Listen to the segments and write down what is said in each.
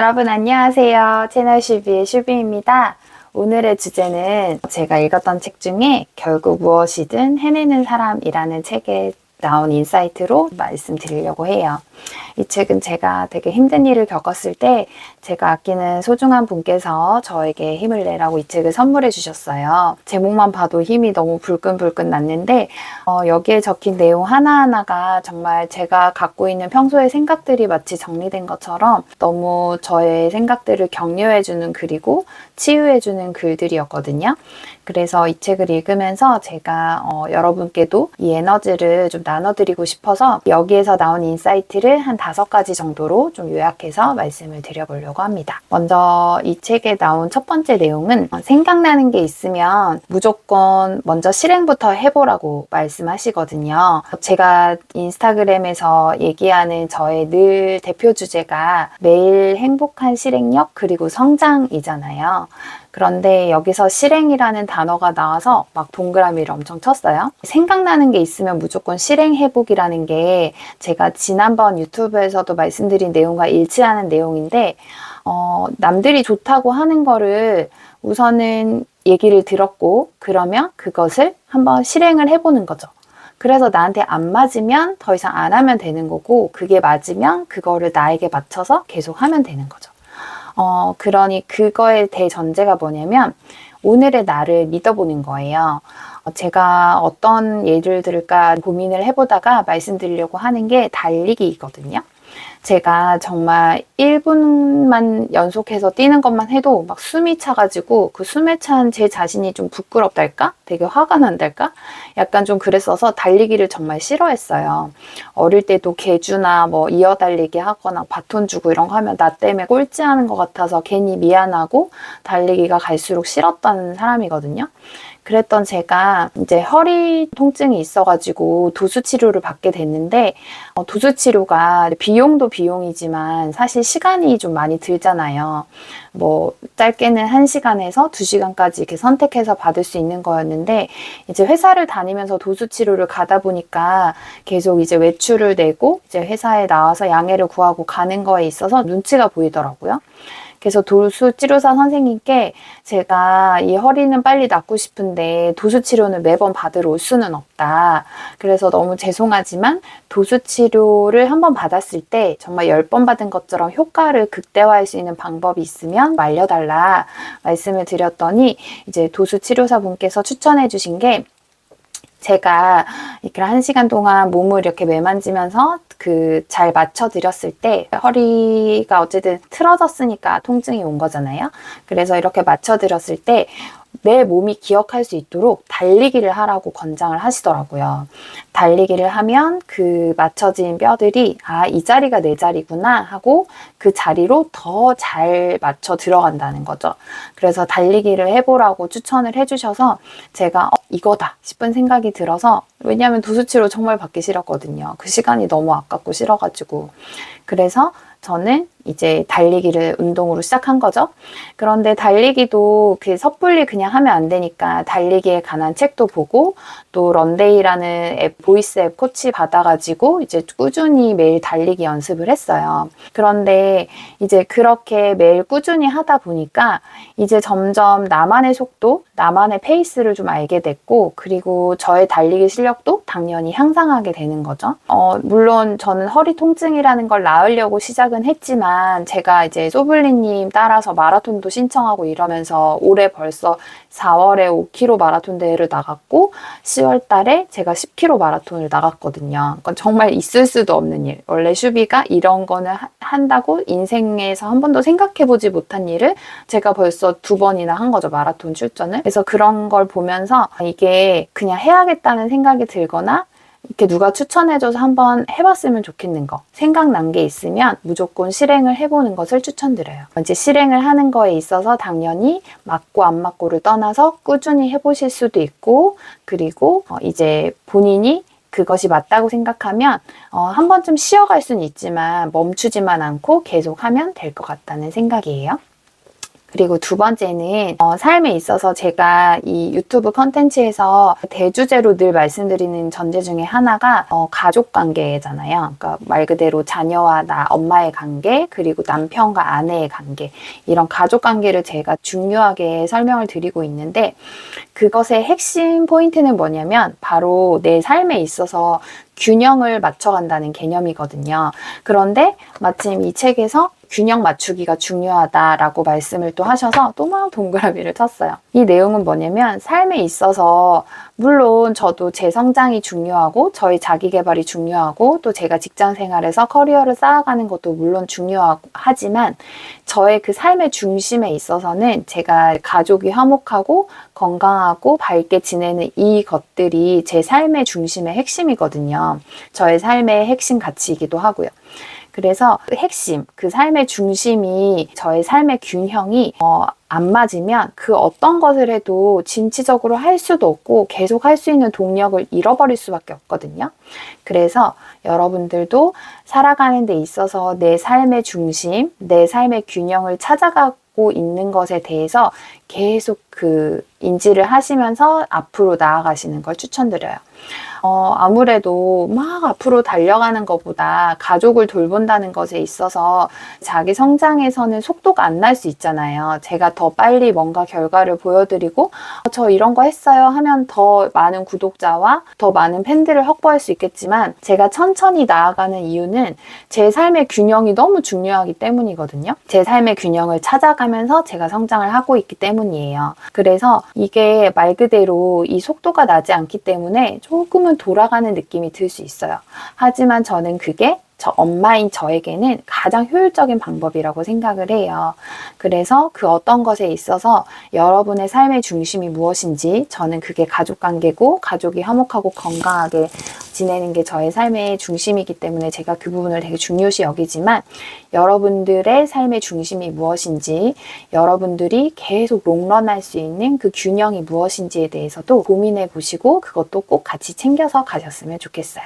여러분 안녕하세요. 채널 슈비의 슈비입니다. 오늘의 주제는 제가 읽었던 책 중에 결국 무엇이든 해내는 사람이라는 책에 나온 인사이트로 말씀드리려고 해요. 이 책은 제가 되게 힘든 일을 겪었을 때 제가 아끼는 소중한 분께서 저에게 힘을 내라고 이 책을 선물해 주셨어요. 제목만 봐도 힘이 너무 불끈불끈 났는데 여기에 적힌 내용 하나하나가 정말 제가 갖고 있는 평소의 생각들이 마치 정리된 것처럼 너무 저의 생각들을 격려해주는 글이고 치유해주는 글들이었거든요. 그래서 이 책을 읽으면서 제가 여러분께도 이 에너지를 좀 나눠드리고 싶어서 여기에서 나온 인사이트를 한 5가지 정도로 좀 요약해서 말씀을 드려보려고 합니다. 먼저 이 책에 나온 첫 번째 내용은 생각나는 게 있으면 무조건 먼저 실행부터 해보라고 말씀하시거든요. 제가 인스타그램에서 얘기하는 저의 늘 대표 주제가 매일 행복한 실행력 그리고 성장이잖아요. 그런데 여기서 실행이라는 단어가 나와서 막 동그라미를 엄청 쳤어요. 생각나는 게 있으면 무조건 실행해보기라는 게 제가 지난번 유튜브에서도 말씀드린 내용과 일치하는 내용인데 남들이 좋다고 하는 거를 우선은 얘기를 들었고 그러면 그것을 한번 실행을 해보는 거죠. 그래서 나한테 안 맞으면 더 이상 안 하면 되는 거고 그게 맞으면 그거를 나에게 맞춰서 계속 하면 되는 거죠. 그러니 그거의 대전제가 뭐냐면 오늘의 나를 믿어보는 거예요. 제가 어떤 예를 들을까 고민을 해보다가 말씀드리려고 하는 게 달리기거든요. 제가 정말 1분만 연속해서 뛰는 것만 해도 막 숨이 차가지고 그 숨에 찬 제 자신이 좀 부끄럽달까? 되게 화가 난달까? 약간 좀 그랬어서 달리기를 정말 싫어했어요. 어릴 때도 계주나 뭐 이어달리기 하거나 바톤 주고 이런 거 하면 나 때문에 꼴찌하는 것 같아서 괜히 미안하고 달리기가 갈수록 싫었던 사람이거든요. 그랬던 제가 이제 허리 통증이 있어가지고 도수 치료를 받게 됐는데 도수 치료가 비용도 비용이지만 사실 시간이 좀 많이 들잖아요. 뭐 짧게는 1시간에서 2시간까지 이렇게 선택해서 받을 수 있는 거였는데 이제 회사를 다니면서 도수 치료를 가다 보니까 계속 이제 외출을 내고 이제 회사에 나와서 양해를 구하고 가는 거에 있어서 눈치가 보이더라고요. 그래서 도수치료사 선생님께 제가 이 허리는 빨리 낫고 싶은데 도수치료는 매번 받으러 올 수는 없다. 그래서 너무 죄송하지만 도수치료를 한번 받았을 때 정말 10번 받은 것처럼 효과를 극대화할 수 있는 방법이 있으면 알려달라 말씀을 드렸더니 이제 도수치료사 분께서 추천해 주신 게 제가 이렇게 1시간 동안 몸을 이렇게 매만지면서 잘 맞춰드렸을 때 허리가 어쨌든 틀어졌으니까 통증이 온 거잖아요. 그래서 이렇게 맞춰드렸을 때 내 몸이 기억할 수 있도록 달리기를 하라고 권장을 하시더라고요. 달리기를 하면 그 맞춰진 뼈들이 이 자리가 내 자리구나 하고 그 자리로 더 잘 맞춰 들어간다는 거죠. 그래서 달리기를 해보라고 추천을 해주셔서 제가 이거다 싶은 생각이 들어서 왜냐하면 도수치료 정말 받기 싫었거든요. 그 시간이 너무 아깝고 싫어가지고 그래서 저는 이제 달리기를 운동으로 시작한 거죠. 그런데 달리기도 섣불리 그냥 하면 안 되니까 달리기에 관한 책도 보고 또 런데이라는 앱, 보이스 앱 코치 받아가지고 이제 꾸준히 매일 달리기 연습을 했어요. 그런데 이제 그렇게 매일 꾸준히 하다 보니까 이제 점점 나만의 속도, 나만의 페이스를 좀 알게 됐고 그리고 저의 달리기 실력도 당연히 향상하게 되는 거죠. 물론 저는 허리 통증이라는 걸 나으려고 시작은 했지만 제가 이제 소블리님 따라서 마라톤도 신청하고 이러면서 올해 벌써 4월에 5km 마라톤 대회를 나갔고 10월 달에 제가 10km 마라톤을 나갔거든요. 그건 정말 있을 수도 없는 일. 원래 슈비가 이런 거는 한다고 인생에서 한 번도 생각해보지 못한 일을 제가 벌써 2번이나 한 거죠. 마라톤 출전을. 그래서 그런 걸 보면서 이게 그냥 해야겠다는 생각이 들거나 이렇게 누가 추천해줘서 한번 해봤으면 좋겠는 거 생각난 게 있으면 무조건 실행을 해보는 것을 추천드려요. 이제 실행을 하는 거에 있어서 당연히 맞고 안 맞고를 떠나서 꾸준히 해보실 수도 있고 그리고 이제 본인이 그것이 맞다고 생각하면 한 번쯤 쉬어갈 수는 있지만 멈추지만 않고 계속 하면 될 것 같다는 생각이에요. 그리고 두 번째는 삶에 있어서 제가 이 유튜브 컨텐츠에서 대주제로 늘 말씀드리는 전제 중에 하나가 가족 관계잖아요. 그러니까 말 그대로 자녀와 나, 엄마의 관계, 그리고 남편과 아내의 관계, 이런 가족 관계를 제가 중요하게 설명을 드리고 있는데, 그것의 핵심 포인트는 뭐냐면 바로 내 삶에 있어서 균형을 맞춰간다는 개념이거든요. 그런데 마침 이 책에서 균형 맞추기가 중요하다라고 말씀을 또 하셔서 또 막 동그라미를 쳤어요. 이 내용은 뭐냐면 삶에 있어서 물론 저도 제 성장이 중요하고 저희 자기 개발이 중요하고 또 제가 직장 생활에서 커리어를 쌓아가는 것도 물론 중요하지만 저의 그 삶의 중심에 있어서는 제가 가족이 화목하고 건강하고 밝게 지내는 이 것들이 제 삶의 중심의 핵심이거든요. 저의 삶의 핵심 가치이기도 하고요. 그래서 그 핵심, 그 삶의 중심이 저의 삶의 균형이 안 맞으면 그 어떤 것을 해도 진취적으로 할 수도 없고 계속 할 수 있는 동력을 잃어버릴 수밖에 없거든요. 그래서 여러분들도 살아가는 데 있어서 내 삶의 중심, 내 삶의 균형을 찾아가고 있는 것에 대해서 계속 그 인지를 하시면서 앞으로 나아가시는 걸 추천드려요. 아무래도 막 앞으로 달려가는 것보다 가족을 돌본다는 것에 있어서 자기 성장에서는 속도가 안 날 수 있잖아요. 제가 더 빨리 뭔가 결과를 보여드리고 저 이런 거 했어요 하면 더 많은 구독자와 더 많은 팬들을 확보할 수 있겠지만 제가 천천히 나아가는 이유는 제 삶의 균형이 너무 중요하기 때문이거든요. 제 삶의 균형을 찾아가면서 제가 성장을 하고 있기 때문이에요. 그래서 이게 말 그대로 이 속도가 나지 않기 때문에 조금은 돌아가는 느낌이 들 수 있어요. 하지만 저는 그게 저 엄마인 저에게는 가장 효율적인 방법이라고 생각을 해요. 그래서 그 어떤 것에 있어서 여러분의 삶의 중심이 무엇인지 저는 그게 가족관계고 가족이 화목하고 건강하게 지내는 게 저의 삶의 중심이기 때문에 제가 그 부분을 되게 중요시 여기지만 여러분들의 삶의 중심이 무엇인지 여러분들이 계속 롱런할 수 있는 그 균형이 무엇인지에 대해서도 고민해 보시고 그것도 꼭 같이 챙겨서 가셨으면 좋겠어요.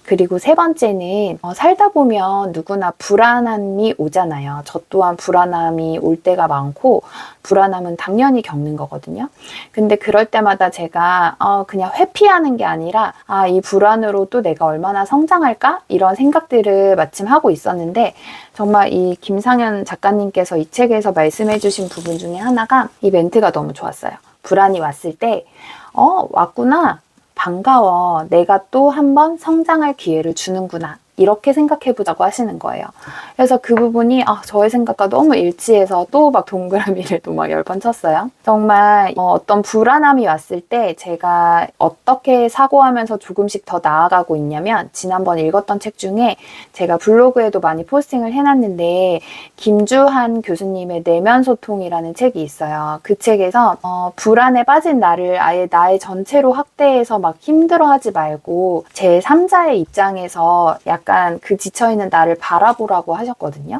그리고 세 번째는 살다 보면 누구나 불안함이 오잖아요. 저 또한 불안함이 올 때가 많고 불안함은 당연히 겪는 거거든요. 근데 그럴 때마다 제가 그냥 회피하는 게 아니라 이 불안으로 또 내가 얼마나 성장할까? 이런 생각들을 마침 하고 있었는데 정말 이 김상현 작가님께서 이 책에서 말씀해 주신 부분 중에 하나가 이 멘트가 너무 좋았어요. 불안이 왔을 때 왔구나. 반가워. 내가 또 한 번 성장할 기회를 주는구나. 이렇게 생각해보자고 하시는 거예요. 그래서 그 부분이 저의 생각과 너무 일치해서 또 막 동그라미를 또 막 10번 쳤어요. 정말 어떤 불안함이 왔을 때 제가 어떻게 사고하면서 조금씩 더 나아가고 있냐면 지난번 읽었던 책 중에 제가 블로그에도 많이 포스팅을 해놨는데 김주한 교수님의 내면 소통이라는 책이 있어요. 그 책에서 불안에 빠진 나를 아예 나의 전체로 확대해서 막 힘들어하지 말고 제 3자의 입장에서 약간 그 지쳐있는 나를 바라보라고 하셨거든요.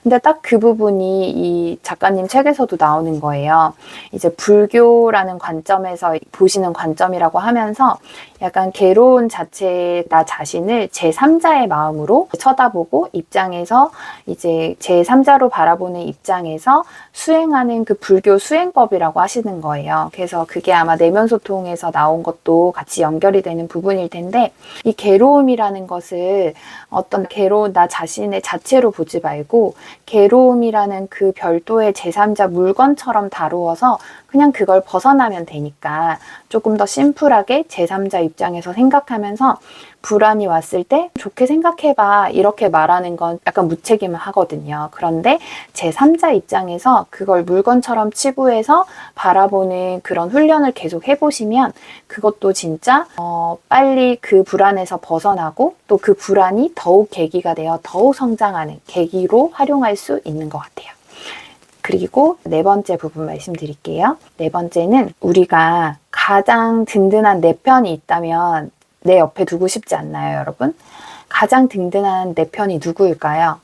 근데 딱 그 부분이 이 작가님 책에서도 나오는 거예요. 이제 불교라는 관점에서 보시는 관점이라고 하면서 약간 괴로운 자체의 나 자신을 제3자의 마음으로 쳐다보고 입장에서 이제 제3자로 바라보는 입장에서 수행하는 그 불교 수행법이라고 하시는 거예요. 그래서 그게 아마 내면 소통에서 나온 것도 같이 연결이 되는 부분일 텐데 이 괴로움이라는 것을 어떤 괴로운 나 자신의 자체로 보지 말고 괴로움이라는 그 별도의 제3자 물건처럼 다루어서 그냥 그걸 벗어나면 되니까 조금 더 심플하게 제3자 입장에서 생각하면서 불안이 왔을 때 좋게 생각해봐 이렇게 말하는 건 약간 무책임하거든요. 그런데 제3자 입장에서 그걸 물건처럼 치부해서 바라보는 그런 훈련을 계속 해보시면 그것도 진짜 빨리 그 불안에서 벗어나고 또 그 불안이 더욱 계기가 되어 더욱 성장하는 계기로 활용할 수 있는 것 같아요. 그리고 네 번째 부분 말씀드릴게요. 네 번째는 우리가 가장 든든한 내 편이 있다면 내 옆에 두고 싶지 않나요, 여러분? 가장 든든한 내 편이 누구일까요?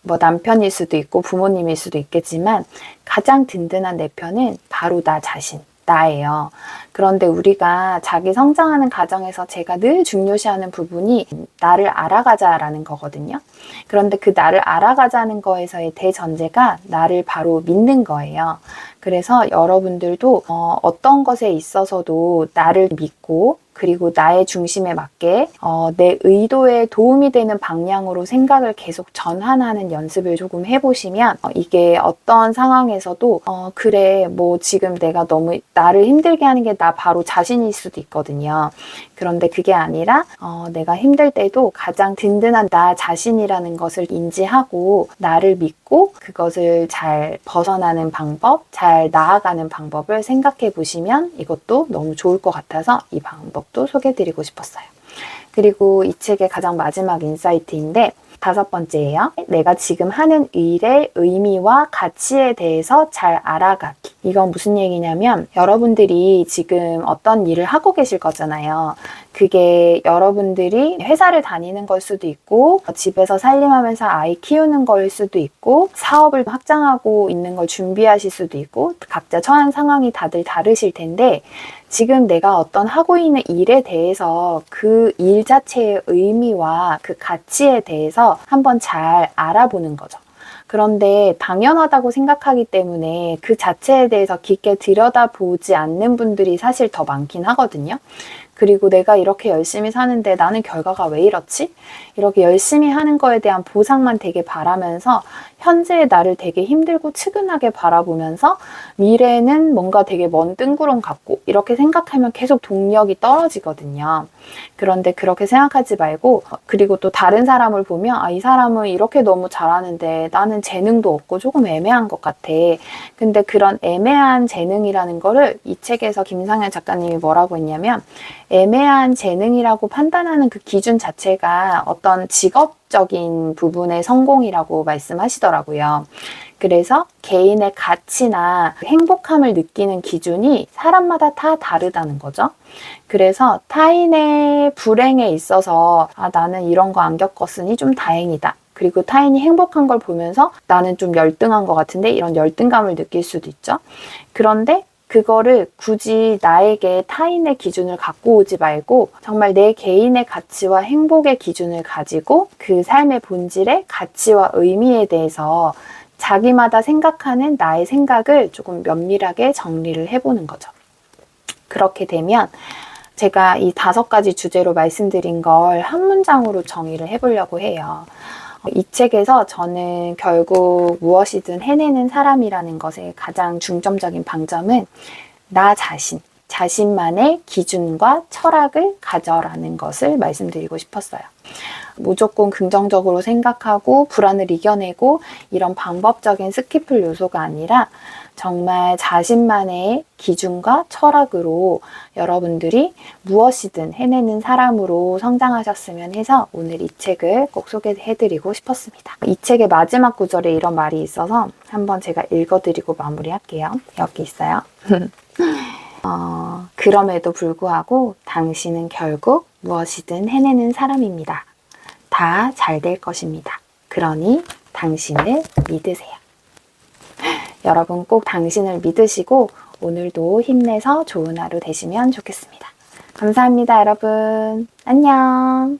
뭐 남편일 수도 있고 부모님일 수도 있겠지만 가장 든든한 내 편은 바로 나 자신. 나예요. 그런데 우리가 자기 성장하는 과정에서 제가 늘 중요시하는 부분이 나를 알아가자라는 거거든요. 그런데 그 나를 알아가자는 거에서의 대전제가 나를 바로 믿는 거예요. 그래서 여러분들도 어떤 것에 있어서도 나를 믿고 그리고 나의 중심에 맞게 내 의도에 도움이 되는 방향으로 생각을 계속 전환하는 연습을 조금 해보시면 이게 어떤 상황에서도 그래 뭐 지금 내가 너무 나를 힘들게 하는 게 나 바로 자신일 수도 있거든요. 그런데 그게 아니라 내가 힘들 때도 가장 든든한 나 자신이라는 것을 인지하고 나를 믿고 그것을 잘 벗어나는 방법, 잘 나아가는 방법을 생각해 보시면 이것도 너무 좋을 것 같아서 이 방법도 소개해 드리고 싶었어요. 그리고 이 책의 가장 마지막 인사이트인데 5번째예요. 내가 지금 하는 일의 의미와 가치에 대해서 잘 알아가기. 이건 무슨 얘기냐면 여러분들이 지금 어떤 일을 하고 계실 거잖아요. 그게 여러분들이 회사를 다니는 걸 수도 있고 집에서 살림하면서 아이 키우는 거일 수도 있고 사업을 확장하고 있는 걸 준비하실 수도 있고 각자 처한 상황이 다들 다르실 텐데 지금 내가 어떤 하고 있는 일에 대해서 그 일 자체의 의미와 그 가치에 대해서 한번 잘 알아보는 거죠. 그런데 당연하다고 생각하기 때문에 그 자체에 대해서 깊게 들여다보지 않는 분들이 사실 더 많긴 하거든요. 그리고 내가 이렇게 열심히 사는데 나는 결과가 왜 이렇지? 이렇게 열심히 하는 거에 대한 보상만 되게 바라면서 현재의 나를 되게 힘들고 측은하게 바라보면서 미래는 뭔가 되게 먼 뜬구름 같고 이렇게 생각하면 계속 동력이 떨어지거든요. 그런데 그렇게 생각하지 말고 그리고 또 다른 사람을 보면 이 사람은 이렇게 너무 잘하는데 나는 재능도 없고 조금 애매한 것 같아. 근데 그런 애매한 재능이라는 거를 이 책에서 김상현 작가님이 뭐라고 했냐면 애매한 재능이라고 판단하는 그 기준 자체가 어떤 직업적인 부분의 성공이라고 말씀하시더라고요. 그래서 개인의 가치나 행복함을 느끼는 기준이 사람마다 다 다르다는 거죠. 그래서 타인의 불행에 있어서 나는 이런 거 안 겪었으니 좀 다행이다. 그리고 타인이 행복한 걸 보면서 나는 좀 열등한 것 같은데 이런 열등감을 느낄 수도 있죠. 그런데 그거를 굳이 나에게 타인의 기준을 갖고 오지 말고 정말 내 개인의 가치와 행복의 기준을 가지고 그 삶의 본질의 가치와 의미에 대해서 자기마다 생각하는 나의 생각을 조금 면밀하게 정리를 해보는 거죠. 그렇게 되면 제가 이 5가지 주제로 말씀드린 걸 한 문장으로 정의를 해보려고 해요. 이 책에서 저는 결국 무엇이든 해내는 사람이라는 것의 가장 중점적인 방점은 나 자신만의 기준과 철학을 가져라는 것을 말씀드리고 싶었어요. 무조건 긍정적으로 생각하고 불안을 이겨내고 이런 방법적인 스키플 요소가 아니라 정말 자신만의 기준과 철학으로 여러분들이 무엇이든 해내는 사람으로 성장하셨으면 해서 오늘 이 책을 꼭 소개해드리고 싶었습니다. 이 책의 마지막 구절에 이런 말이 있어서 한번 제가 읽어드리고 마무리할게요. 여기 있어요. 그럼에도 불구하고 당신은 결국 무엇이든 해내는 사람입니다. 다 잘 될 것입니다. 그러니 당신을 믿으세요. 여러분 꼭 당신을 믿으시고 오늘도 힘내서 좋은 하루 되시면 좋겠습니다. 감사합니다, 여러분. 안녕.